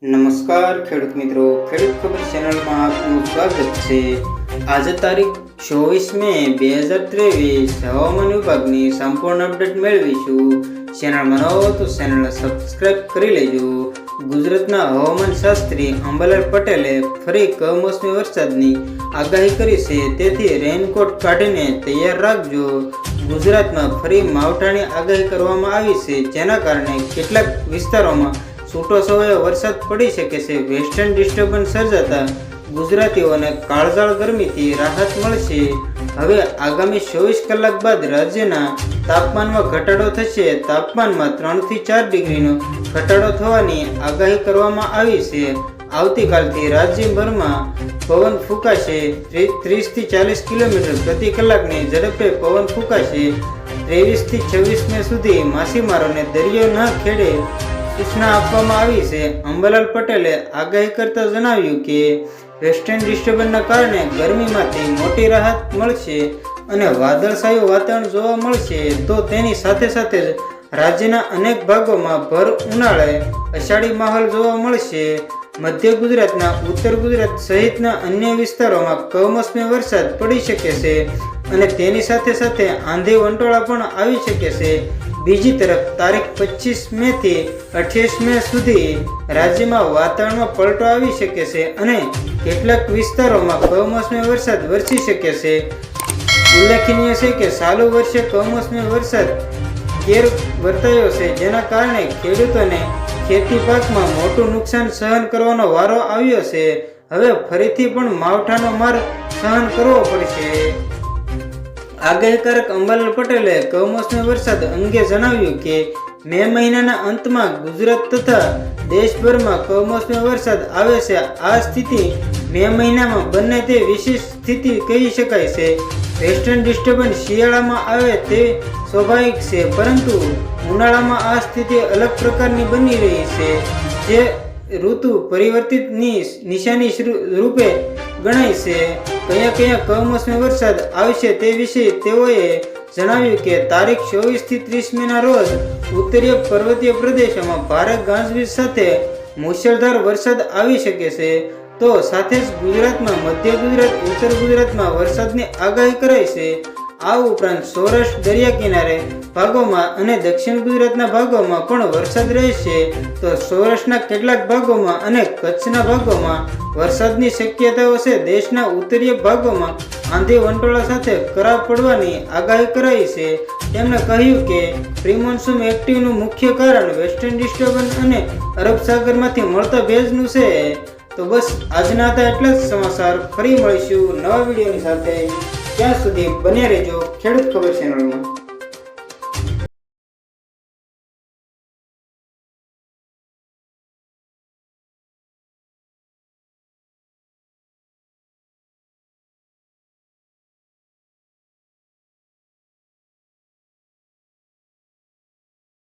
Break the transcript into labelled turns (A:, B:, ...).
A: નમસ્કાર ખેડૂત મિત્રો, ખેડૂત ખબર ચેનલમાં આપનું સ્વાગત છે। આજે તારીખ 24 મે 2023 હવામાન વિભાગની સંપૂર્ણ અપડેટ મેળવીશું। ચેનલમાં નવો તો ચેનલને સબસ્ક્રાઇબ કરી લેજો। ગુજરાતના હવામાન શાસ્ત્રી અંબાલાલ પટેલે ફરી કમોસમી વરસાદની આગાહી કરી છે, તેથી રેઇનકોટ કાઢીને તૈયાર રાખજો। ગુજરાતમાં ફરી માવઠાની આગાહી કરવામાં આવી છે, જેના કારણે કેટલાક વિસ્તારોમાં છૂટો છવાયો વરસાદ પડી શકે છે। વેસ્ટર્ન ડિસ્ટર્બન્સ સર્જાતા ગુજરાતીઓને કાળઝાળ ગરમીથી રાહત મળશે। હવે આગામી 24 કલાક બાદ રાજ્યના તાપમાનમાં ઘટાડો થશે। તાપમાનમાં 3 થી 4 ડિગ્રીનો ઘટાડો થવાની આગાહી કરવામાં આવી છે। આવતીકાલથી રાજ્યભરમાં પવન ફૂંકાશે। 30 થી 40 કિલોમીટર પ્રતિ કલાકની ઝડપે પવન ફૂંકાશે। 23 થી 26 મે સુધી માછીમારોને દરિયો ન ખેડે સૂચના આપવામાં આવી છે। અંબાલાલ પટેલે આગાહી કરતા જણાવ્યું કે વેસ્ટર્ન ડિસ્ટર્બન્સના કારણે ગરમીમાંથી મોટી રાહત મળશે અને વાદળછાયું વાતાવરણ જોવા મળશે, તો તેની સાથે સાથે જ રાજ્યના અનેક ભાગોમાં ભર ઉનાળે અષાઢી માહોલ જોવા મળશે। મધ્ય ગુજરાતના ઉત્તર ગુજરાત સહિતના અન્ય વિસ્તારોમાં કમોસમી વરસાદ પડી શકે છે અને તેની સાથે સાથે આંધી વંટોળા પણ આવી શકે છે। બીજી તરફ તારીખ 25 મે થી 28 મે સુધી રાજ્યમાં વાતાવરણમાં પલટો આવી શકે છે અને કેટલાક વિસ્તારોમાં કમોસમી વરસાદ વરસી શકે છે। ઉલ્લેખનીય છે કે ચાલુ વર્ષે કમોસમી વરસાદ કેર વર્તાયો છે, જેના કારણે ખેડૂતોને ખેતી પાકમાં મોટું નુકસાન સહન કરવાનો વારો આવ્યો છે। હવે ફરીથી પણ માવઠાનો માર સહન કરવો પડશે। આગાહીકારક અંબાલાલ પટેલે કમોસમી વરસાદ અંગે જણાવ્યું કે મે મહિનાના અંતમાં ગુજરાત તથા દેશભરમાં કમોસમી વરસાદ આવે છે। આ સ્થિતિ મે મહિનામાં બને તે વિશેષ સ્થિતિ કહી શકાય છે। વેસ્ટર્ન ડિસ્ટર્બન્સ શિયાળામાં આવે તે સ્વાભાવિક છે, પરંતુ ઉનાળામાં આ સ્થિતિ અલગ પ્રકારની બની રહી છે, જે ઋતુ પરિવર્તિતની નિશાની રૂપે ગણાય છે। કયા કમોસમી વરસાદ આવશે તે વિશે તેઓએ જણાવ્યું કે તારીખ 24 થી 30 મેના રોજ ઉત્તરીય પર્વતીય પ્રદેશોમાં ભારે ગાજવીજ સાથે મુશળધાર વરસાદ આવી શકે છે, તો સાથે જ ગુજરાતમાં મધ્ય ગુજરાત ઉત્તર ગુજરાતમાં વરસાદની આગાહી કરાઈ છે। આ ઉપરાંત સૌરાષ્ટ્ર દરિયા કિનારે ભાગોમાં અને દક્ષિણ ગુજરાતના ભાગોમાં પણ વરસાદ રહેશે, તો સૌરાષ્ટ્રના કેટલાક ભાગોમાં અને કચ્છના ભાગોમાં વરસાદની શક્યતાઓ છે। દેશના ઉત્તરીય ભાગોમાં આંધી વંટોળા સાથે કરા પડવાની આગાહી કરાઈ છે। તેમણે કહ્યું કે પ્રી-મોન્સૂન એક્ટિવનું મુખ્ય કારણ વેસ્ટર્ન ડિસ્ટર્બન્સ અને અરબ સાગરમાંથી મળતા ભેજનું છે। તો બસ આજના હતા એટલા જ સમાચાર। ફરી મળીશું નવા વિડીયોની સાથે, ત્યાં સુધી બને રહેજો ખેડૂત ખબર ચેનલમાં।